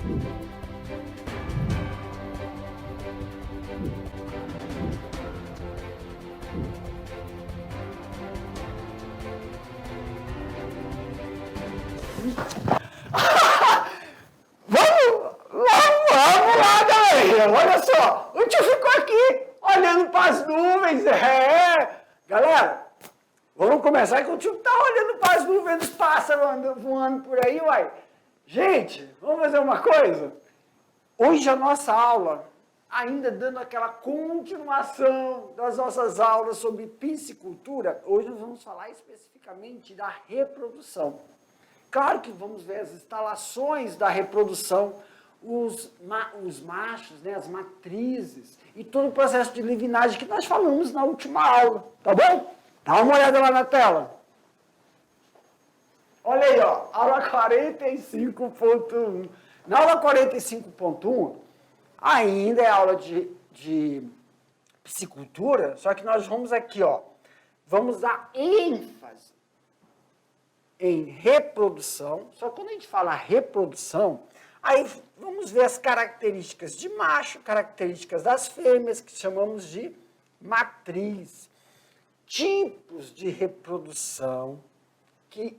Vamos lá, galera. Olha só, o tio ficou aqui olhando para as nuvens. Galera, vamos começar que o tio tá olhando para as nuvens dos pássaros voando por aí, uai. Gente, vamos fazer uma coisa? Hoje a nossa aula, ainda dando aquela continuação das nossas aulas sobre piscicultura, hoje nós vamos falar especificamente da reprodução. Claro que vamos ver as instalações da reprodução, os machos, né, as matrizes e todo o processo de livinagem que nós falamos na última aula, tá bom? Dá uma olhada lá na tela. Olha aí, ó, aula 45.1. Na aula 45.1, ainda é aula de piscicultura, só que nós vamos aqui, ó, vamos dar ênfase em reprodução. Só que quando a gente fala reprodução, aí vamos ver as características de macho, características das fêmeas, que chamamos de matriz, tipos de reprodução que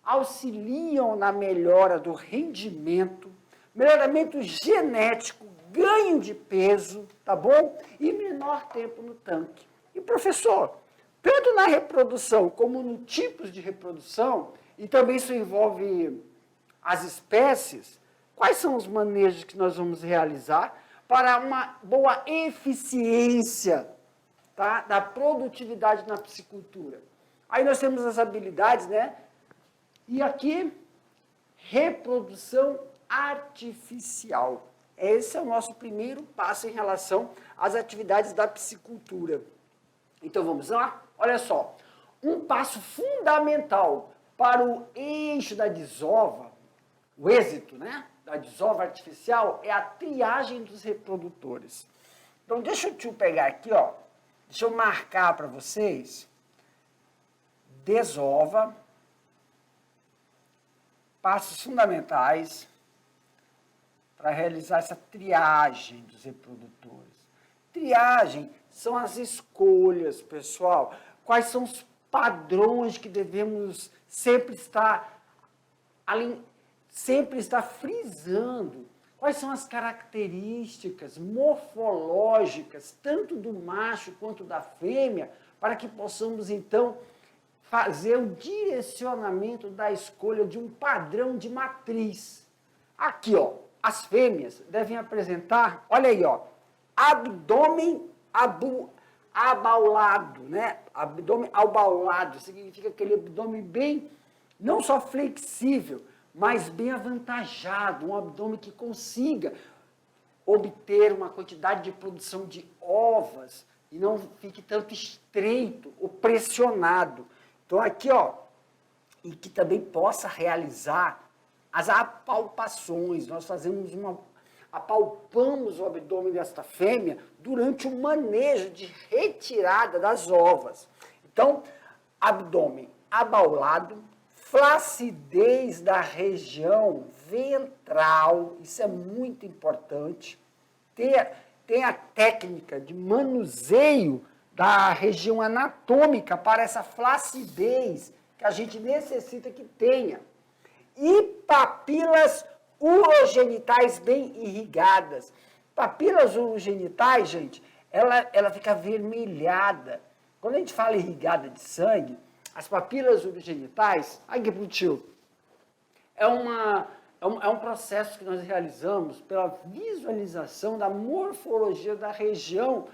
auxiliam na melhora do rendimento, melhoramento genético, ganho de peso, tá bom? E menor tempo no tanque. E professor, tanto na reprodução como no tipos de reprodução, e também isso envolve as espécies, quais são os manejos que nós vamos realizar para uma boa eficiência, tá, da produtividade na piscicultura? Aí nós temos as habilidades, né? E aqui, reprodução artificial. Esse é o nosso primeiro passo em relação às atividades da piscicultura. Então vamos lá? Olha só, um passo fundamental para o eixo da desova, o êxito, né, da desova artificial, é a triagem dos reprodutores. Então deixa eu pegar aqui, ó, deixa eu marcar para vocês, desova, passos fundamentais para realizar essa triagem dos reprodutores. Triagem são as escolhas, pessoal. Quais são os padrões que devemos sempre estar frisando? Quais são as características morfológicas, tanto do macho quanto da fêmea, para que possamos, então, fazer o direcionamento da escolha de um padrão de matriz. Aqui, ó, as fêmeas devem apresentar, olha aí, ó, abdômen abaulado, né? Abdômen abaulado significa aquele abdômen bem, não só flexível, mas bem avantajado, um abdômen que consiga obter uma quantidade de produção de ovas e não fique tanto estreito ou pressionado. Então aqui, ó, e que também possa realizar as apalpações. Nós apalpamos o abdômen desta fêmea durante o manejo de retirada das ovas. Então, abdômen abaulado, flacidez da região ventral, isso é muito importante. Tem a técnica de manuseio da região anatômica para essa flacidez que a gente necessita que tenha. E papilas urogenitais bem irrigadas. Papilas urogenitais, gente, ela fica avermelhada. Quando a gente fala irrigada de sangue, as papilas urogenitais, aqui pro tio, é um processo que nós realizamos pela visualização da morfologia da região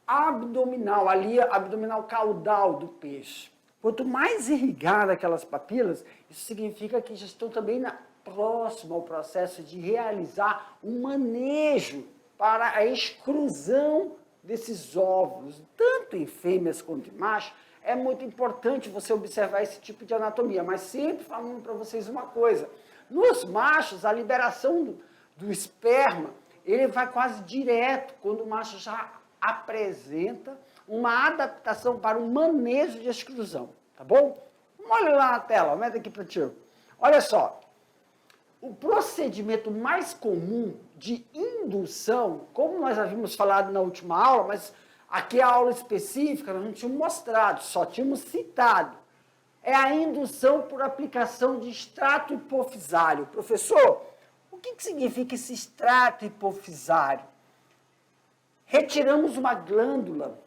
abdominal, ali abdominal caudal do peixe. Quanto mais irrigada aquelas papilas, isso significa que já estão também próximo ao processo de realizar um manejo para a exclusão desses óvulos, tanto em fêmeas quanto em machos. É muito importante você observar esse tipo de anatomia, mas sempre falando para vocês uma coisa, nos machos, a liberação do esperma, ele vai quase direto, quando o macho já apresenta uma adaptação para o manejo de exclusão, tá bom? Olha lá na tela, aumenta aqui para o tio. Olha só, o procedimento mais comum de indução, como nós havíamos falado na última aula, mas aqui a aula específica nós não tínhamos mostrado, só tínhamos citado, é a indução por aplicação de extrato hipofisário. Professor, o que significa esse extrato hipofisário? Retiramos uma glândula,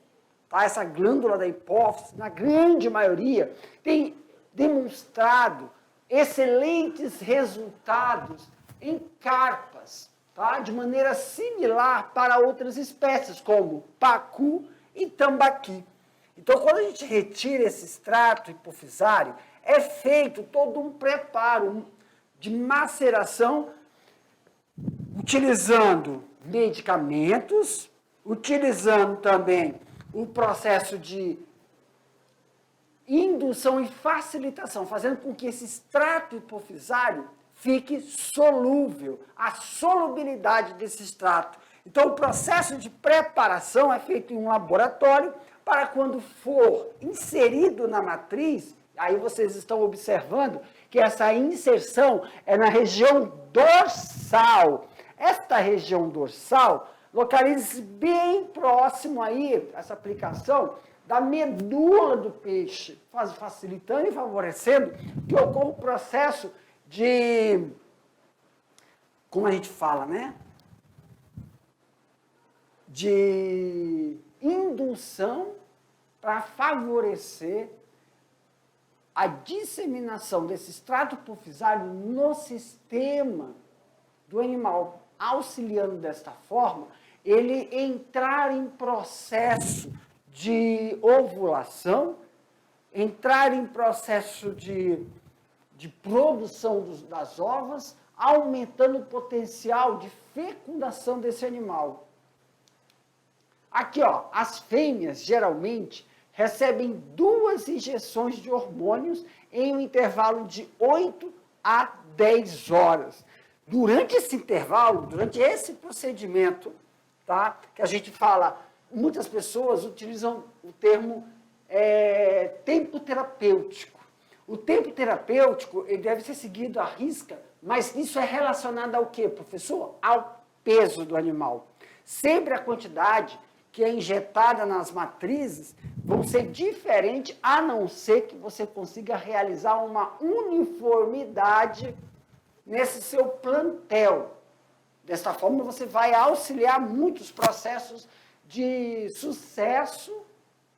tá? Essa glândula da hipófise, na grande maioria, tem demonstrado excelentes resultados em carpas, tá? De maneira similar para outras espécies, como pacu e tambaqui. Então, quando a gente retira esse extrato hipofisário, é feito todo um preparo de maceração, utilizando medicamentos, utilizando também o processo de indução e facilitação, fazendo com que esse extrato hipofisário fique solúvel, a solubilidade desse extrato. Então, o processo de preparação é feito em um laboratório para quando for inserido na matriz, aí vocês estão observando que essa inserção é na região dorsal. Esta região dorsal localiza-se bem próximo aí, essa aplicação, da medula do peixe, facilitando e favorecendo que ocorra o processo de, como a gente fala, né? De indução para favorecer a disseminação desse extrato hipofisário no sistema do animal, auxiliando desta forma ele entrar em processo de ovulação, entrar em processo de produção das ovas, aumentando o potencial de fecundação desse animal. Aqui, ó, as fêmeas geralmente recebem 2 injeções de hormônios em um intervalo de 8 a 10 horas. Durante esse intervalo, durante esse procedimento, tá, que a gente fala, muitas pessoas utilizam o termo tempo terapêutico. O tempo terapêutico ele deve ser seguido à risca, mas isso é relacionado ao quê, professor? Ao peso do animal. Sempre a quantidade que é injetada nas matrizes vão ser diferentes, a não ser que você consiga realizar uma uniformidade nesse seu plantel. Desta forma, você vai auxiliar muitos processos de sucesso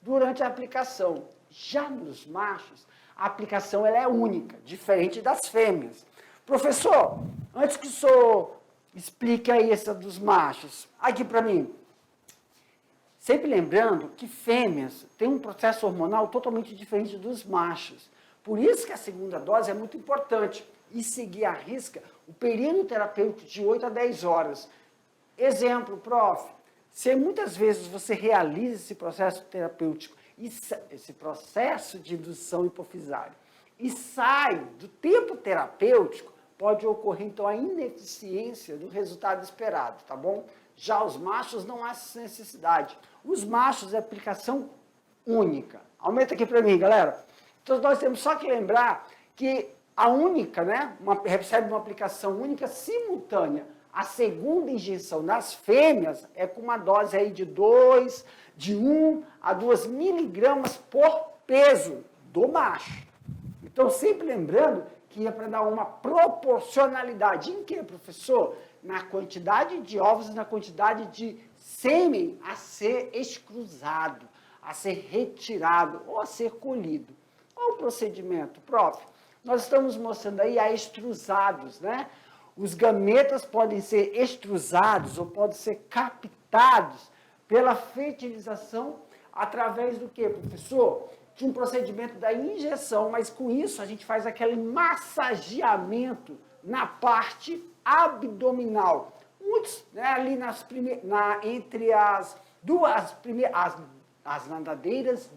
durante a aplicação. Já nos machos, a aplicação ela é única, diferente das fêmeas. Professor, antes que o senhor explique aí essa dos machos, aqui para mim. Sempre lembrando que fêmeas têm um processo hormonal totalmente diferente dos machos. Por isso que a segunda dose é muito importante e seguir à risca o período terapêutico de 8 a 10 horas. Exemplo, prof. Se muitas vezes você realiza esse processo terapêutico, esse processo de indução hipofisária, e sai do tempo terapêutico, pode ocorrer, então, a ineficiência do resultado esperado, tá bom? Já os machos não há essa necessidade. Os machos é aplicação única. Aumenta aqui para mim, galera. Então, nós temos só que lembrar que a única, né, recebe uma aplicação única simultânea. A segunda injeção nas fêmeas é com uma dose aí de 1 a 2 miligramas por peso do macho. Então, sempre lembrando que é para dar uma proporcionalidade. Em que, professor? Na quantidade de ovos e na quantidade de sêmen a ser excruzado, a ser retirado ou a ser colhido. Qual o procedimento, prof? Nós estamos mostrando aí a extrusados, né? Os gametas podem ser extrusados ou podem ser captados pela fertilização através do quê, professor? De um procedimento da injeção, mas com isso a gente faz aquele massageamento na parte abdominal. Muitos, né, ali entre as nadadeiras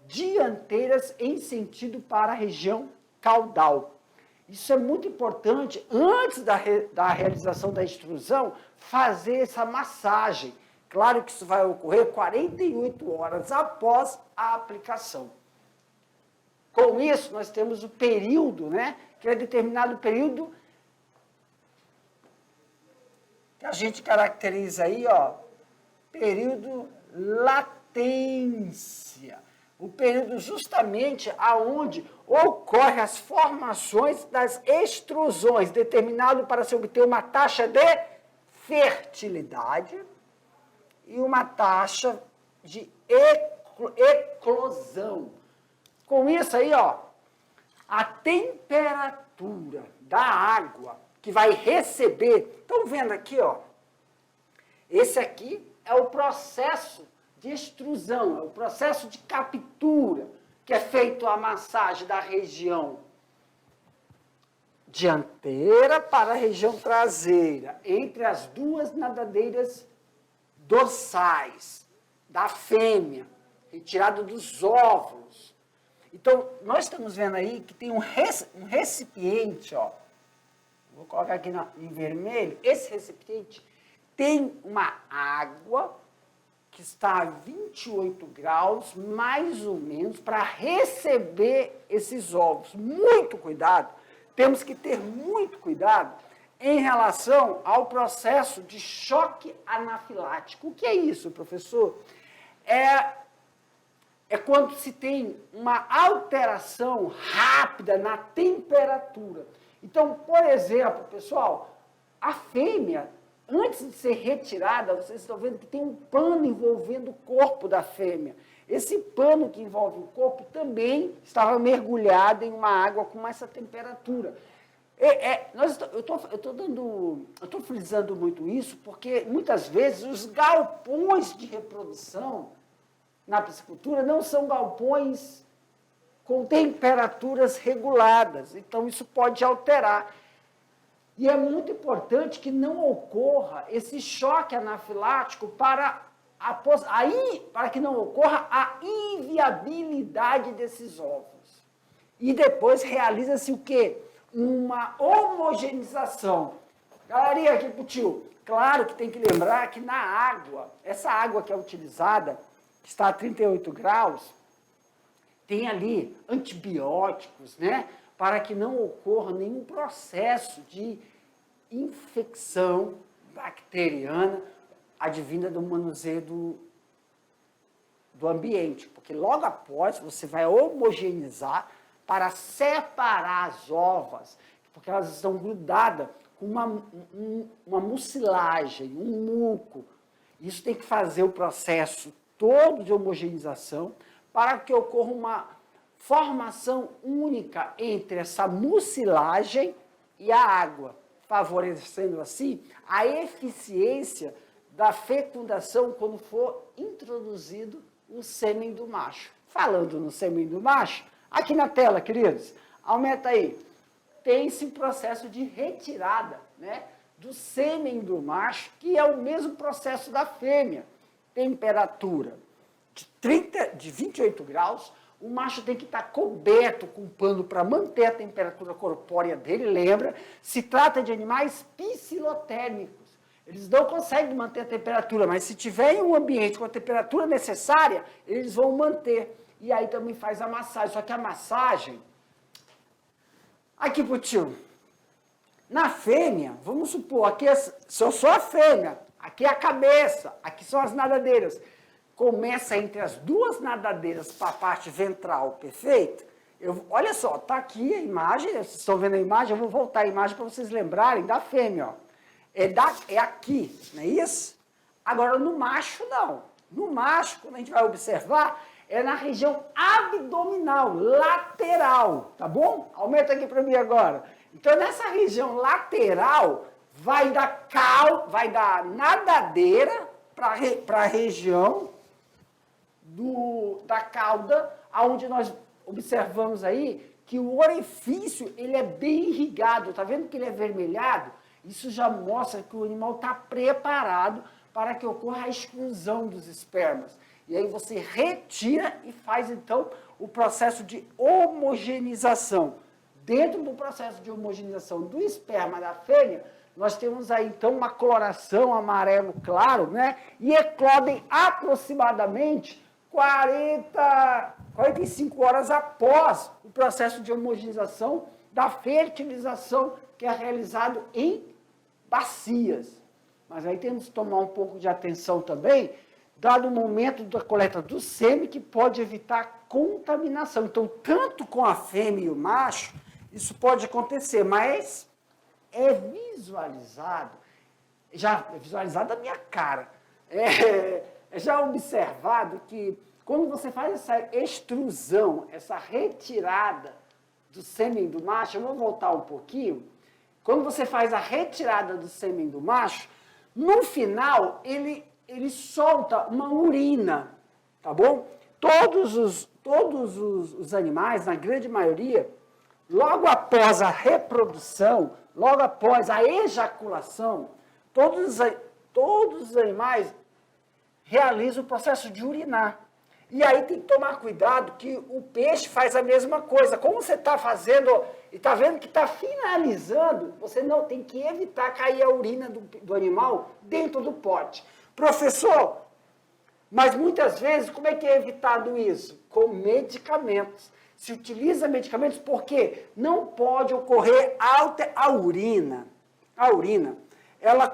dianteiras em sentido para a região caudal. Isso é muito importante, antes da realização da extrusão, fazer essa massagem. Claro que isso vai ocorrer 48 horas após a aplicação. Com isso, nós temos o período, né, que é determinado período que a gente caracteriza aí, ó, período latência. O período justamente aonde ocorrem as formações das extrusões, determinado para se obter uma taxa de fertilidade e uma taxa de eclosão. Com isso aí, ó, a temperatura da água que vai receber, estão vendo aqui, ó, esse aqui é o processo de extrusão, é o processo de captura, que é feito a massagem da região dianteira para a região traseira, entre as duas nadadeiras dorsais da fêmea, retirada dos óvulos. Então, nós estamos vendo aí que tem um recipiente, ó, vou colocar aqui em vermelho, esse recipiente tem uma água que está a 28 graus, mais ou menos, para receber esses ovos. Muito cuidado, temos que ter muito cuidado em relação ao processo de choque anafilático. O que é isso, professor? É quando se tem uma alteração rápida na temperatura. Então, por exemplo, pessoal, a fêmea, antes de ser retirada, vocês estão vendo que tem um pano envolvendo o corpo da fêmea. Esse pano que envolve o corpo também estava mergulhado em uma água com essa temperatura. Eu estou frisando muito isso porque, muitas vezes, os galpões de reprodução na piscicultura não são galpões com temperaturas reguladas. Então, isso pode alterar. E é muito importante que não ocorra esse choque anafilático para que não ocorra a inviabilidade desses ovos. E depois realiza-se o quê? Uma homogeneização. Galerinha aqui pro tio, claro que tem que lembrar que na água, essa água que é utilizada, que está a 38 graus, tem ali antibióticos, né? Para que não ocorra nenhum processo de infecção bacteriana advinda do manuseio do ambiente, porque logo após você vai homogeneizar para separar as ovas, porque elas estão grudadas com uma mucilagem, um muco. Isso tem que fazer o processo todo de homogeneização para que ocorra uma formação única entre essa mucilagem e a água, favorecendo assim a eficiência da fecundação quando for introduzido o sêmen do macho. Falando no sêmen do macho, aqui na tela, queridos, aumenta aí. Tem esse processo de retirada, né, do sêmen do macho, que é o mesmo processo da fêmea. Temperatura de 28 graus, o macho tem que estar coberto com pano para manter a temperatura corpórea dele. Lembra, se trata de animais piscilotérmicos. Eles não conseguem manter a temperatura, mas se tiver em um ambiente com a temperatura necessária, eles vão manter. E aí também faz a massagem. Só que a massagem... Aqui pro tio. Na fêmea, vamos supor, aqui se eu sou a fêmea, aqui é a cabeça, aqui são as nadadeiras. Começa entre as duas nadadeiras para a parte ventral, perfeito? Olha só, tá aqui a imagem, vocês estão vendo a imagem, eu vou voltar a imagem para vocês lembrarem da fêmea, ó. É aqui, não é isso? Agora, no macho, não. No macho, quando a gente vai observar, é na região abdominal, lateral, tá bom? Aumenta aqui para mim agora. Então, nessa região lateral, vai da nadadeira para a região da cauda, onde nós observamos aí que o orifício ele é bem irrigado. Tá vendo que ele é avermelhado? Isso já mostra que o animal está preparado para que ocorra a exclusão dos espermas. E aí você retira e faz, então, o processo de homogeneização. Dentro do processo de homogeneização do esperma da fêmea, nós temos aí, então, uma coloração amarelo claro, né? E eclodem aproximadamente 45 horas após o processo de homogeneização da fertilização que é realizado em bacias. Mas aí temos que tomar um pouco de atenção também, dado o momento da coleta do sêmen, que pode evitar contaminação. Então, tanto com a fêmea e o macho, isso pode acontecer, mas é visualizado, já é visualizado a minha cara, é já observado que quando você faz essa extrusão, essa retirada do sêmen do macho, eu vou voltar um pouquinho, quando você faz a retirada do sêmen do macho, no final ele solta uma urina, tá bom? Todos os animais, na grande maioria, logo após a reprodução, logo após a ejaculação, todos os animais realizam o processo de urinar. E aí tem que tomar cuidado que o peixe faz a mesma coisa. Como você está fazendo e está vendo que está finalizando, você não tem que evitar cair a urina do animal dentro do pote. Professor, mas muitas vezes, como é que é evitado isso? Com medicamentos. Se utiliza medicamentos porque não pode ocorrer a urina. A urina, ela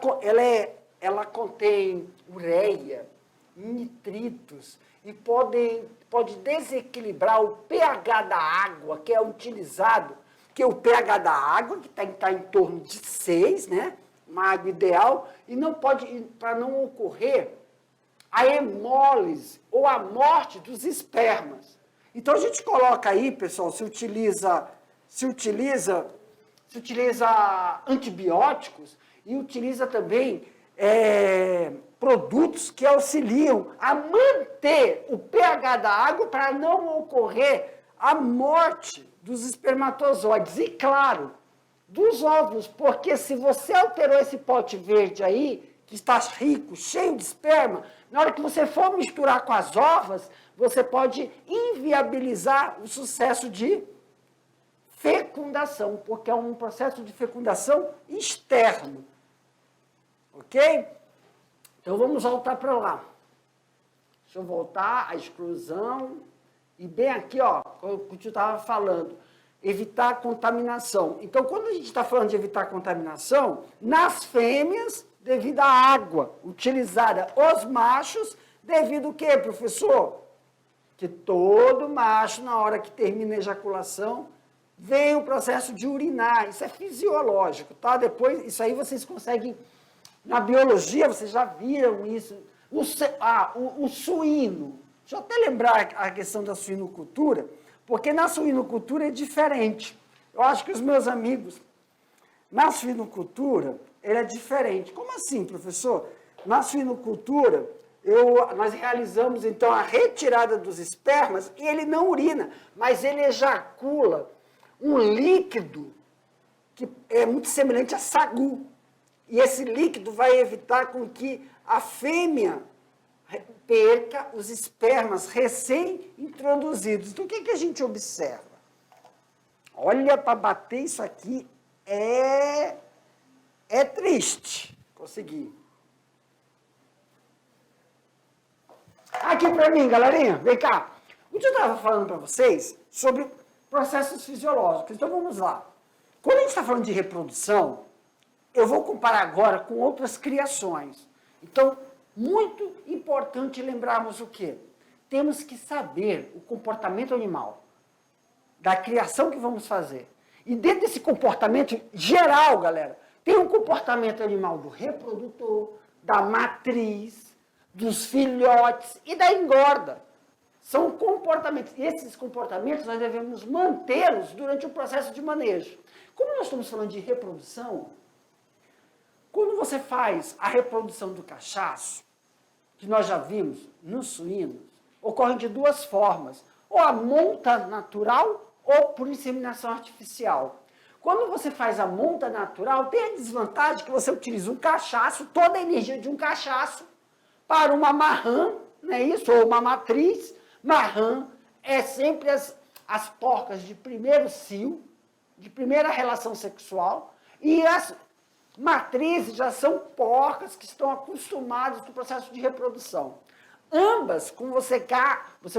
contém ureia, nitritos, e pode desequilibrar o pH da água que é utilizado, que o pH da água, que está em torno de 6, né? Uma água ideal, e não pode, para não ocorrer a hemólise ou a morte dos espermas. Então a gente coloca aí, pessoal, se utiliza antibióticos e utiliza também produtos que auxiliam a manter o pH da água para não ocorrer a morte dos espermatozoides. E, claro, dos óvulos, porque se você alterou esse pote verde aí, que está rico, cheio de esperma, na hora que você for misturar com as ovas, você pode inviabilizar o sucesso de fecundação, porque é um processo de fecundação externo. Ok? Então, vamos voltar para lá. Deixa eu voltar, a exclusão. E bem aqui, ó, o que eu estava falando, evitar a contaminação. Então, quando a gente está falando de evitar a contaminação, nas fêmeas, devido à água utilizada, os machos, devido o quê, professor? Que todo macho, na hora que termina a ejaculação, vem o processo de urinar. Isso é fisiológico, tá? Depois, isso aí vocês conseguem... Na biologia, vocês já viram isso. O suíno. Deixa eu até lembrar a questão da suinocultura, porque na suinocultura é diferente. Eu acho que os meus amigos, na suinocultura, ele é diferente. Como assim, professor? Na suinocultura, nós realizamos, então, a retirada dos espermas e ele não urina, mas ele ejacula um líquido que é muito semelhante a sagu. E esse líquido vai evitar com que a fêmea perca os espermas recém-introduzidos. Então, o que a gente observa? Olha, para bater isso aqui é triste. Consegui. Aqui para mim, galerinha, vem cá. O que eu estava falando para vocês sobre processos fisiológicos. Então, vamos lá. Quando a gente está falando de reprodução, eu vou comparar agora com outras criações. Então, muito importante lembrarmos o quê? Temos que saber o comportamento animal da criação que vamos fazer. E dentro desse comportamento geral, galera, tem um comportamento animal do reprodutor, da matriz, dos filhotes e da engorda. São comportamentos. E esses comportamentos nós devemos mantê-los durante o processo de manejo. Como nós estamos falando de reprodução, quando você faz a reprodução do cachaço, que nós já vimos nos suínos, ocorre de duas formas, ou a monta natural ou por inseminação artificial. Quando você faz a monta natural, tem a desvantagem que você utiliza um cachaço, toda a energia de um cachaço, para uma marrã, não é isso? Ou uma matriz. Marrã é sempre as porcas de primeiro cio, de primeira relação sexual, e as matrizes já são porcas que estão acostumadas com o processo de reprodução. Ambas, como você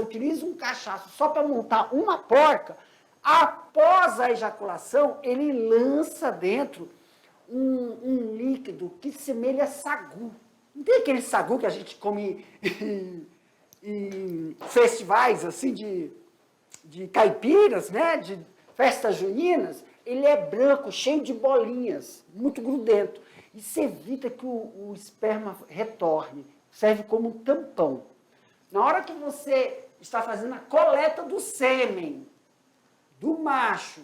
utiliza um cachaço só para montar uma porca, após a ejaculação, ele lança dentro um líquido que semelha sagu. Não tem aquele sagu que a gente come em festivais assim de caipiras, né? De festas juninas? Ele é branco, cheio de bolinhas, muito grudento. Isso evita que o esperma retorne. Serve como um tampão. Na hora que você está fazendo a coleta do sêmen, do macho,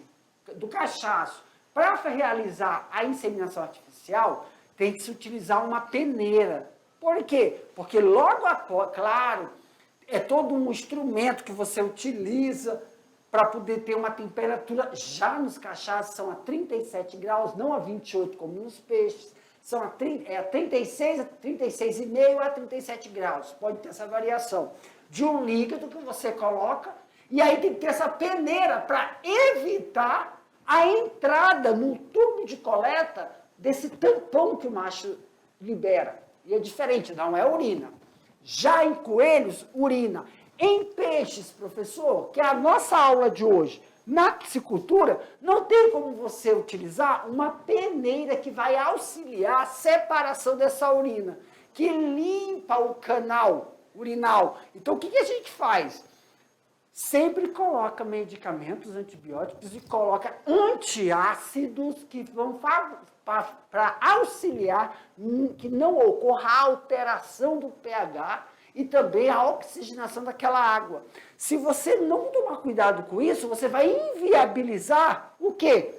do cachaço, para realizar a inseminação artificial, tem que se utilizar uma peneira. Por quê? Porque logo após, claro, é todo um instrumento que você utiliza para poder ter uma temperatura, já nos cachaços são a 37 graus, não a 28 como nos peixes, são a 36, a 36,5 a 37 graus, pode ter essa variação, de um líquido que você coloca, e aí tem que ter essa peneira para evitar a entrada no tubo de coleta desse tampão que o macho libera. E é diferente, não é urina. Já em coelhos, urina. Em peixes, professor, que é a nossa aula de hoje, na piscicultura, não tem como você utilizar uma peneira que vai auxiliar a separação dessa urina, que limpa o canal urinal. Então, o que a gente faz? Sempre coloca medicamentos antibióticos e coloca antiácidos que vão para auxiliar que não ocorra a alteração do pH e também a oxigenação daquela água. Se você não tomar cuidado com isso, você vai inviabilizar o quê?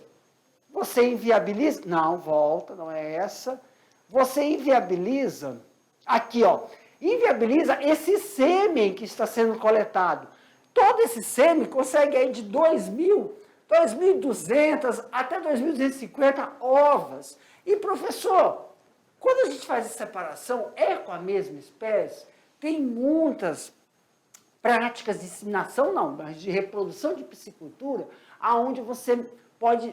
Você inviabiliza... Não, volta, não é essa. Você inviabiliza... Aqui, ó. Inviabiliza esse sêmen que está sendo coletado. Todo esse sêmen consegue aí de 2.200 até 2.250 ovas. E, professor, quando a gente faz a separação, é com a mesma espécie? Tem muitas práticas de inseminação, não, mas de reprodução de piscicultura, aonde você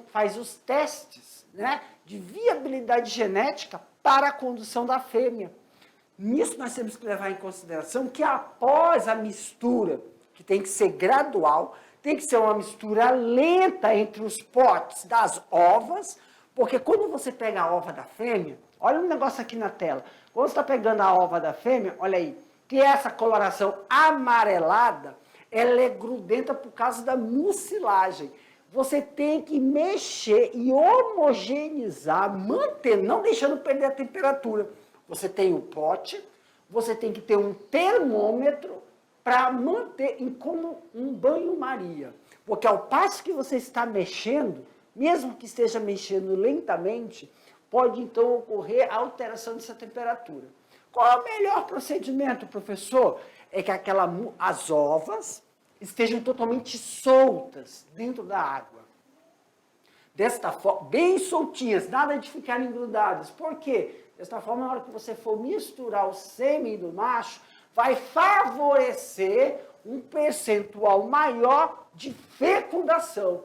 faz os testes, né, de viabilidade genética para a condução da fêmea. Nisso nós temos que levar em consideração que após a mistura, que tem que ser gradual, tem que ser uma mistura lenta entre os potes das ovas, porque quando você pega a ova da fêmea, olha um negócio aqui na tela, quando você está pegando a ova da fêmea, olha aí, que essa coloração amarelada, ela é grudenta por causa da mucilagem. Você tem que mexer e homogeneizar, manter, não deixando perder a temperatura. Você tem o pote, você tem que ter um termômetro para manter como um banho-maria. Porque ao passo que você está mexendo, mesmo que esteja mexendo lentamente, pode então ocorrer a alteração dessa temperatura. Qual é o melhor procedimento, professor? É que as ovas estejam totalmente soltas dentro da água. Desta forma, bem soltinhas, nada de ficarem grudadas. Por quê? Desta forma, na hora que você for misturar o sêmen do macho, vai favorecer um percentual maior de fecundação.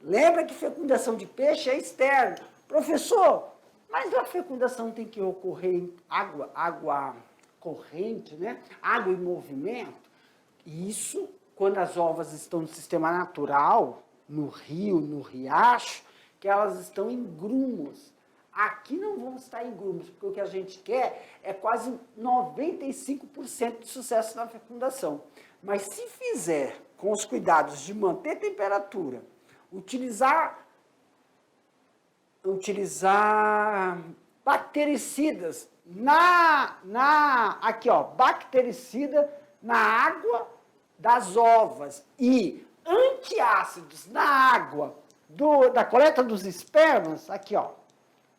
Lembra que fecundação de peixe é externa. Professor, mas a fecundação tem que ocorrer em água corrente, né? Água em movimento. Isso, quando as ovas estão no sistema natural, no rio, no riacho, que elas estão em grumos. Aqui não vão estar em grumos, porque o que a gente quer é quase 95% de sucesso na fecundação. Mas se fizer com os cuidados de manter temperatura, utilizar bactericidas aqui ó, bactericida na água das ovas e antiácidos na água da coleta dos espermas, aqui ó,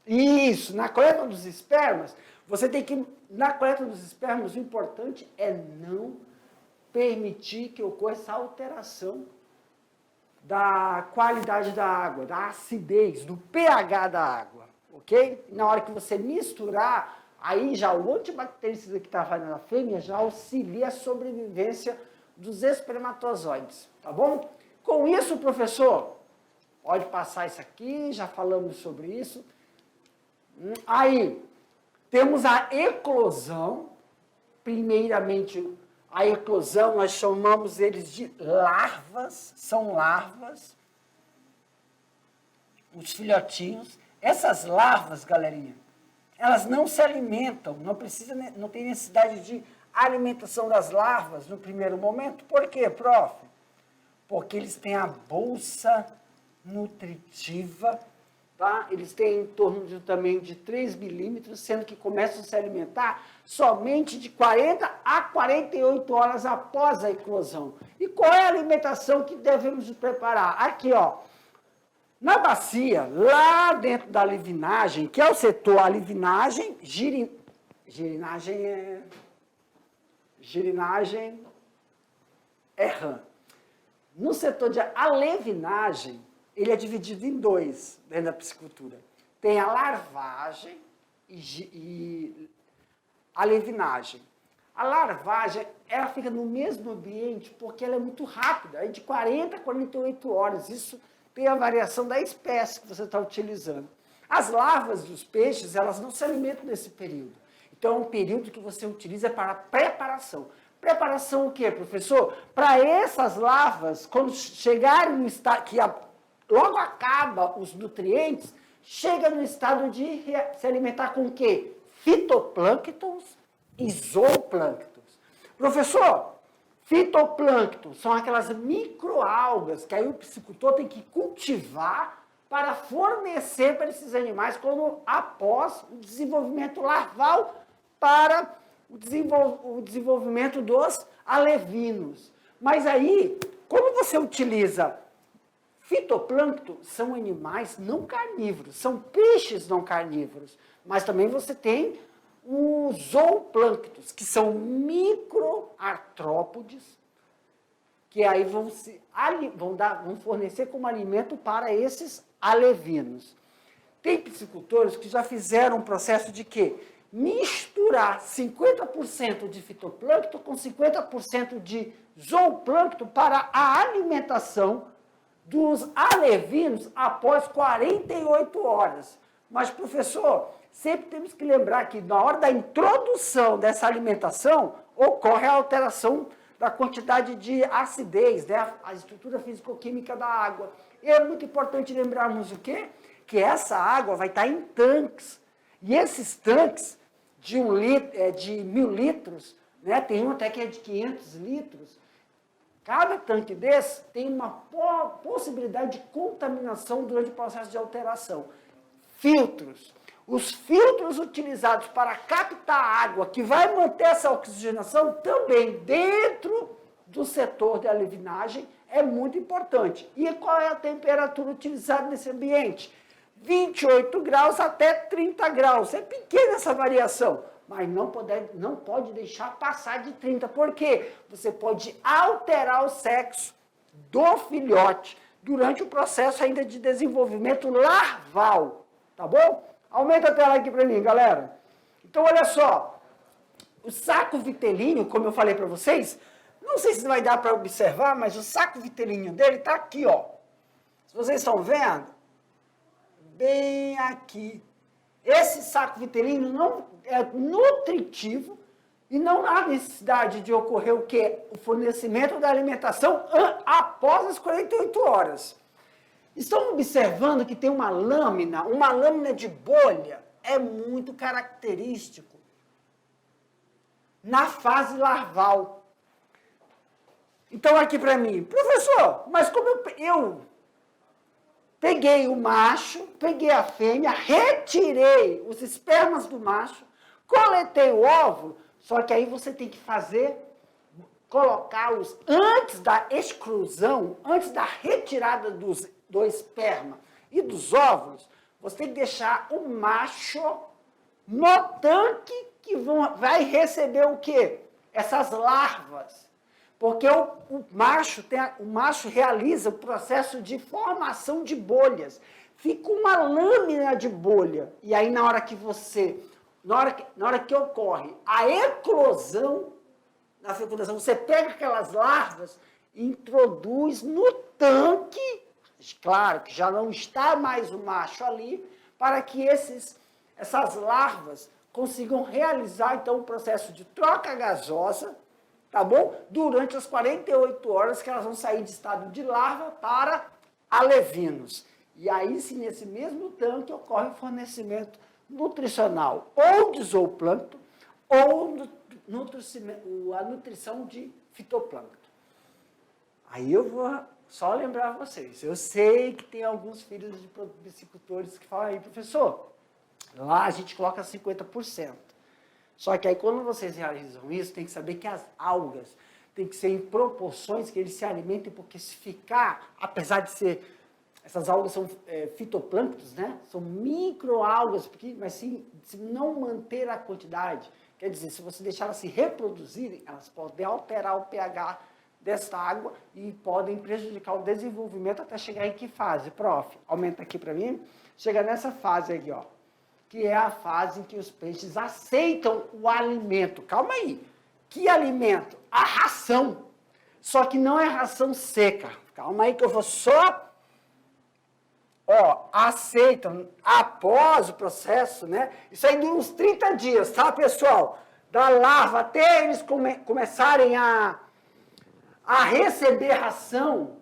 isso, na coleta dos espermas, você tem que, na coleta dos espermas, o importante é não permitir que ocorra essa alteração da qualidade da água, da acidez, do pH da água, ok? Na hora que você misturar, aí já o antibactericida que está fazendo na fêmea já auxilia a sobrevivência dos espermatozoides, tá bom? Com isso, professor, pode passar isso aqui, já falamos sobre isso. Aí, temos a eclosão, primeiramente a eclosão, nós chamamos eles de larvas, são larvas, os filhotinhos, Essas larvas, galerinha, elas não se alimentam, não tem necessidade de alimentação das larvas no primeiro momento. Por quê, prof? Porque eles têm a bolsa nutritiva, tá? Eles têm em torno de um tamanho de 3 milímetros, sendo que começam a se alimentar somente de 40 a 48 horas após a eclosão. E qual é a alimentação que devemos preparar? Aqui, ó. Na bacia, lá dentro da livinagem, que é o setor a livinagem, girinagem é rã. No setor de alevinagem, ele é dividido em dois dentro da piscicultura. Tem a larvagem e a levinagem. A larvagem, ela fica no mesmo ambiente porque ela é muito rápida, é de 40 a 48 horas. Isso tem a variação da espécie que você está utilizando. As larvas dos peixes, elas não se alimentam nesse período. Então, é um período que você utiliza para preparação. Preparação o quê, professor? Para essas larvas, quando chegarem no estado que logo acaba os nutrientes, chega no estado de se alimentar com o quê? Fitoplânctons e zooplânctons. Professor, fitoplâncton são aquelas microalgas que aí o piscicultor tem que cultivar para fornecer para esses animais após o desenvolvimento larval para o desenvolvimento dos alevinos. Mas aí, quando você utiliza fitoplâncton, são animais não carnívoros, são peixes não carnívoros, mas também você tem os zooplânctons, que são microartrópodes, que aí vão fornecer como alimento para esses alevinos. Tem piscicultores que já fizeram um processo de quê? Misturar 50% de fitoplâncton com 50% de zooplâncton para a alimentação dos alevinos após 48 horas. Mas, professor, sempre temos que lembrar que na hora da introdução dessa alimentação, ocorre a alteração da quantidade de acidez, né? A estrutura físico-química da água. E é muito importante lembrarmos o quê? Que essa água vai estar em tanques. E esses tanques de 1.000 litros, né? Tem um até que é de 500 litros. Cada tanque desse tem uma possibilidade de contaminação durante o processo de alteração. Filtros. Os filtros utilizados para captar a água, que vai manter essa oxigenação também dentro do setor de alevinagem, é muito importante. E qual é a temperatura utilizada nesse ambiente? 28 graus até 30 graus. É pequena essa variação, mas não pode deixar passar de 30. Por quê? Você pode alterar o sexo do filhote durante o processo ainda de desenvolvimento larval. Tá bom? Aumenta a tela aqui para mim, galera. Então, olha só. O saco vitelíneo, como eu falei para vocês, não sei se vai dar para observar, mas o saco vitelíneo dele está aqui, ó. Se vocês estão vendo, bem aqui. Esse saco vitelíneo não é nutritivo e não há necessidade de ocorrer o quê? O fornecimento da alimentação após as 48 horas. Estão observando que tem uma lâmina de bolha, é muito característico na fase larval. Então, aqui para mim, professor, mas como eu peguei o macho, peguei a fêmea, retirei os espermas do macho, coletei o óvulo, só que aí você tem que colocá-los antes da exclusão, antes da retirada do esperma e dos óvulos, você tem que deixar o macho no tanque que vai receber o quê? Essas larvas. Porque o macho realiza o processo de formação de bolhas. Fica uma lâmina de bolha. E aí, na hora que ocorre a eclosão, na fecundação, você pega aquelas larvas e introduz no tanque, claro que já não está mais o macho ali, para que essas larvas consigam realizar, então, o processo de troca gasosa, tá bom? Durante as 48 horas que elas vão sair de estado de larva para alevinos. E aí, sim, nesse mesmo tanque ocorre o fornecimento nutricional ou de zooplâncton ou a nutrição de fitoplâncton. Aí eu vou só lembrar vocês, eu sei que tem alguns filhos de piscicultores que falam aí, professor, lá a gente coloca 50%. Só que aí quando vocês realizam isso, tem que saber que as algas tem que ser em proporções que eles se alimentem, porque se ficar, apesar de ser, essas algas são fitoplânctons, né? São microalgas, mas se não manter a quantidade, quer dizer, se você deixar elas se reproduzirem, elas podem alterar o pH dessa água e podem prejudicar o desenvolvimento até chegar em que fase? Prof, aumenta aqui para mim, chega nessa fase aqui, ó, que é a fase em que os peixes aceitam o alimento. Calma aí, que alimento? A ração, só que não é ração seca. Calma aí que eu vou só... aceitam após o processo, né? Isso aí dura uns 30 dias, tá, pessoal? Da larva até eles começarem a receber ração,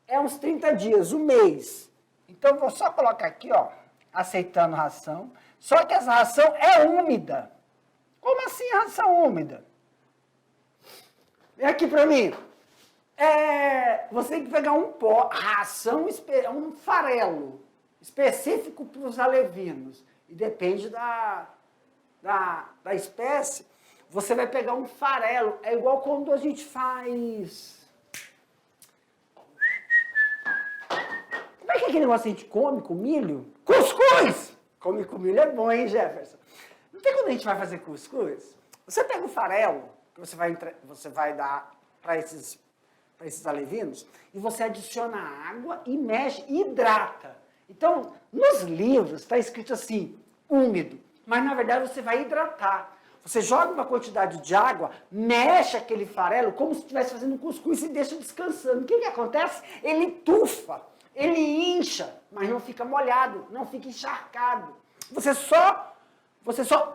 é uns 30 dias, um mês. Então, vou só colocar aqui, ó, aceitando ração. Só que essa ração é úmida. Como assim ração úmida? Vem aqui para mim. Você tem que pegar um ração, um farelo específico para os alevinos. E depende da espécie. Você vai pegar um farelo. É igual quando a gente faz... Como é que é aquele negócio que a gente come com milho? Cuscuz! Come com milho é bom, hein, Jefferson? Não tem quando a gente vai fazer cuscuz? Você pega o farelo, que você vai dar para esses alevinos, e você adiciona água e mexe, hidrata. Então, nos livros está escrito assim, úmido, mas na verdade você vai hidratar. Você joga uma quantidade de água, mexe aquele farelo como se estivesse fazendo cuscuz e deixa descansando. O que acontece? Ele tufa, ele incha, mas não fica molhado, não fica encharcado. Você só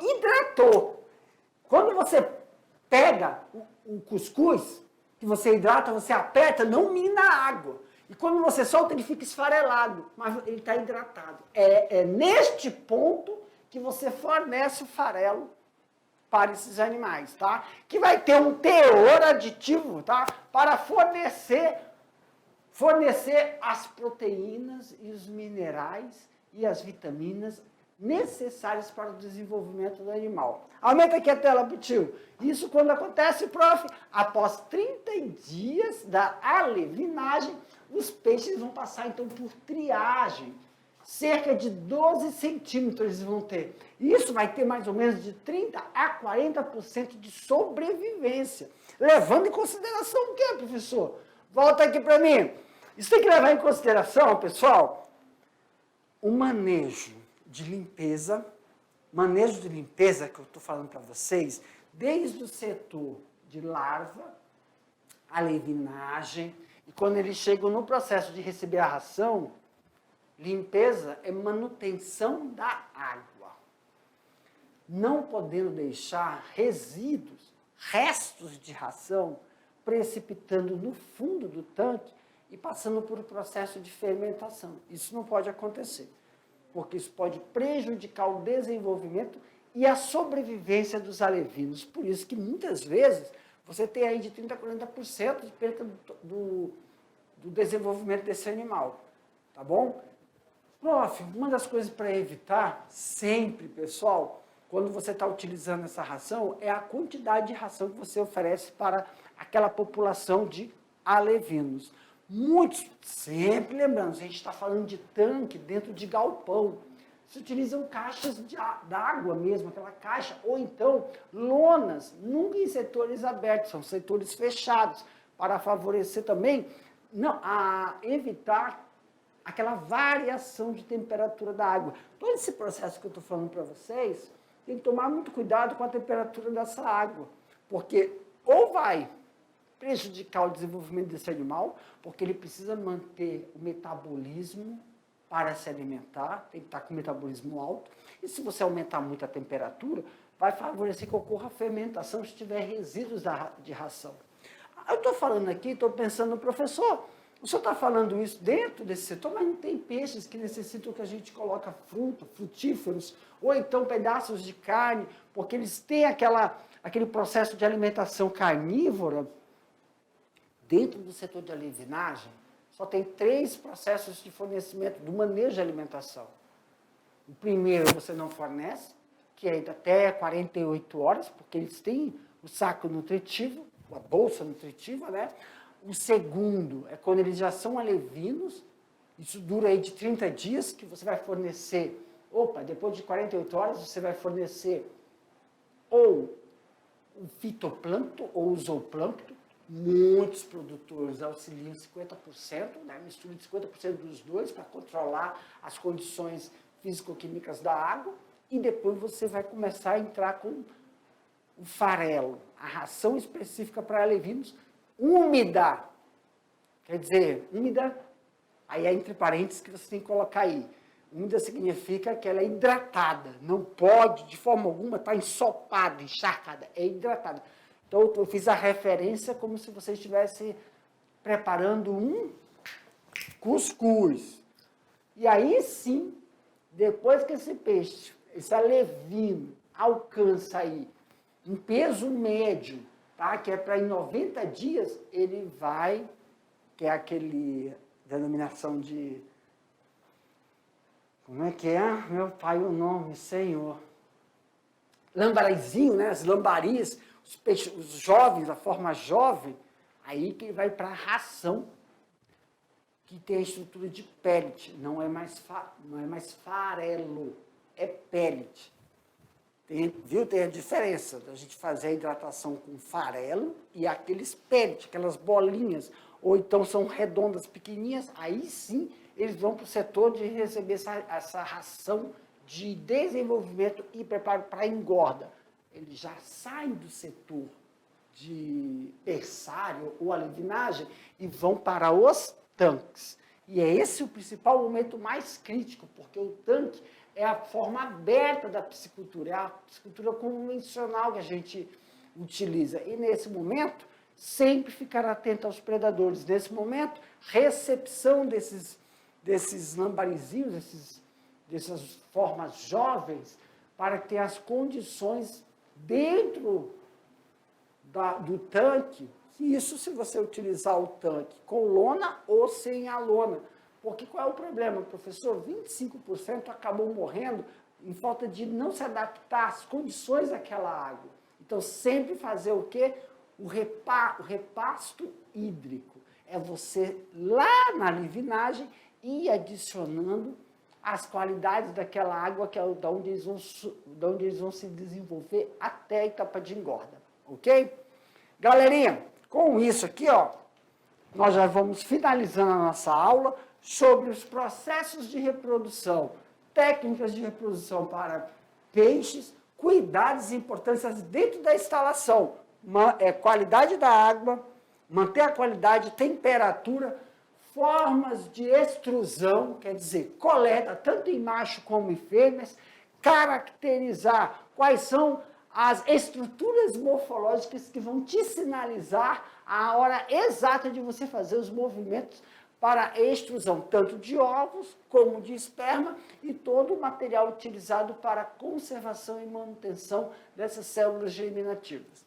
hidratou. Quando você pega o cuscuz, que você hidrata, você aperta, não mina a água. E quando você solta, ele fica esfarelado, mas ele está hidratado. É neste ponto que você fornece o farelo para esses animais, tá? Que vai ter um teor aditivo, tá? Para fornecer as proteínas e os minerais e as vitaminas necessárias para o desenvolvimento do animal. Aumenta aqui a tela, Butil. Isso quando acontece, prof, após 30 dias da alevinagem, os peixes vão passar, então, por triagem. Cerca de 12 centímetros eles vão ter. Isso vai ter mais ou menos de 30% a 40% de sobrevivência. Levando em consideração o quê, professor? Volta aqui para mim. Isso tem que levar em consideração, pessoal, o manejo de limpeza que eu estou falando para vocês, desde o setor de larva, alevinagem, e quando eles chegam no processo de receber a ração, limpeza é manutenção da água. Não podendo deixar restos de ração, precipitando no fundo do tanque e passando por um processo de fermentação. Isso não pode acontecer, porque isso pode prejudicar o desenvolvimento e a sobrevivência dos alevinos. Por isso que muitas vezes você tem aí de 30% a 40% de perda do desenvolvimento desse animal. Tá bom? Prof, uma das coisas para evitar, sempre, pessoal, quando você está utilizando essa ração, é a quantidade de ração que você oferece para aquela população de alevinos. Muitos, sempre lembrando, a gente está falando de tanque dentro de galpão. Se utilizam caixas d'água mesmo, aquela caixa, ou então lonas, nunca em setores abertos, são setores fechados, para favorecer também, a evitar aquela variação de temperatura da água. Todo esse processo que eu estou falando para vocês, tem que tomar muito cuidado com a temperatura dessa água, porque ou vai prejudicar o desenvolvimento desse animal, porque ele precisa manter o metabolismo para se alimentar, tem que estar com o metabolismo alto, e se você aumentar muito a temperatura, vai favorecer que ocorra a fermentação se tiver resíduos de ração. Eu estou falando aqui, estou pensando no professor, O senhor está falando isso dentro desse setor, mas não tem peixes que necessitam que a gente coloque fruta, frutíferos, ou então pedaços de carne, porque eles têm aquele processo de alimentação carnívora. Dentro do setor de alevinagem, só tem 3 processos de fornecimento do manejo de alimentação. O primeiro você não fornece, que é até 48 horas, porque eles têm o saco nutritivo, a bolsa nutritiva, né? O segundo é quando eles já são alevinos, isso dura aí de 30 dias, que você vai fornecer, depois de 48 horas você vai fornecer ou o fitoplâncton ou o zooplâncton. Muitos produtores auxiliam 50%, né? Mistura de 50% dos dois para controlar as condições físico-químicas da água, e depois você vai começar a entrar com o farelo, a ração específica para alevinos, úmida. Quer dizer, úmida, aí é entre parênteses que você tem que colocar aí. Úmida significa que ela é hidratada, não pode de forma alguma estar ensopada, encharcada, é hidratada. Então, eu fiz a referência como se você estivesse preparando um cuscuz. E aí sim, depois que esse peixe, esse alevino, alcança aí um peso médio, tá? Que é para em 90 dias, ele vai, que é aquele denominação de... Como é que é? Meu pai, o nome, Senhor. Lambarizinho, né? As lambarias, os peixes, os jovens, a forma jovem, aí que ele vai para a ração, que tem a estrutura de pellet, não é mais farelo, é pellet. Tem a diferença da gente fazer a hidratação com farelo e aqueles pellet, aquelas bolinhas, ou então são redondas, pequenininhas, aí sim eles vão para o setor de receber essa ração de desenvolvimento e preparo para engorda. Eles já saem do setor de berçário ou alevinagem e vão para os tanques. E é esse o principal momento mais crítico, porque o tanque é a forma aberta da piscicultura, é a piscicultura convencional que a gente utiliza. E nesse momento, sempre ficar atento aos predadores. Nesse momento, recepção desses lambarizinhos, dessas formas jovens, para ter as condições dentro do tanque. Isso se você utilizar o tanque com lona ou sem a lona. Porque qual é o problema, professor? 25% acabou morrendo em falta de não se adaptar às condições daquela água. Então, sempre fazer o quê? O repasto hídrico. É você, lá na alevinagem, ir adicionando as qualidades daquela água, que é da onde eles vão se desenvolver até a etapa de engorda. Ok? Galerinha, com isso aqui, nós já vamos finalizando a nossa aula sobre os processos de reprodução, técnicas de reprodução para peixes, cuidados e importâncias dentro da instalação, qualidade da água, manter a qualidade, temperatura, formas de extrusão, quer dizer, coleta tanto em macho como em fêmeas, caracterizar quais são as estruturas morfológicas que vão te sinalizar a hora exata de você fazer os movimentos para a extrusão, tanto de ovos como de esperma, e todo o material utilizado para a conservação e manutenção dessas células germinativas.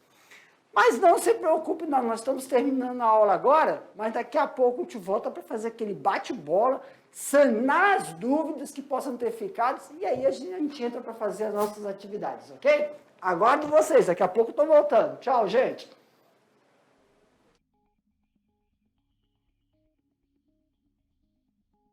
Mas não se preocupe, não, nós estamos terminando a aula agora, mas daqui a pouco a gente volta para fazer aquele bate-bola, sanar as dúvidas que possam ter ficado, e aí a gente entra para fazer as nossas atividades, ok? Aguardo vocês, daqui a pouco eu estou voltando. Tchau, gente!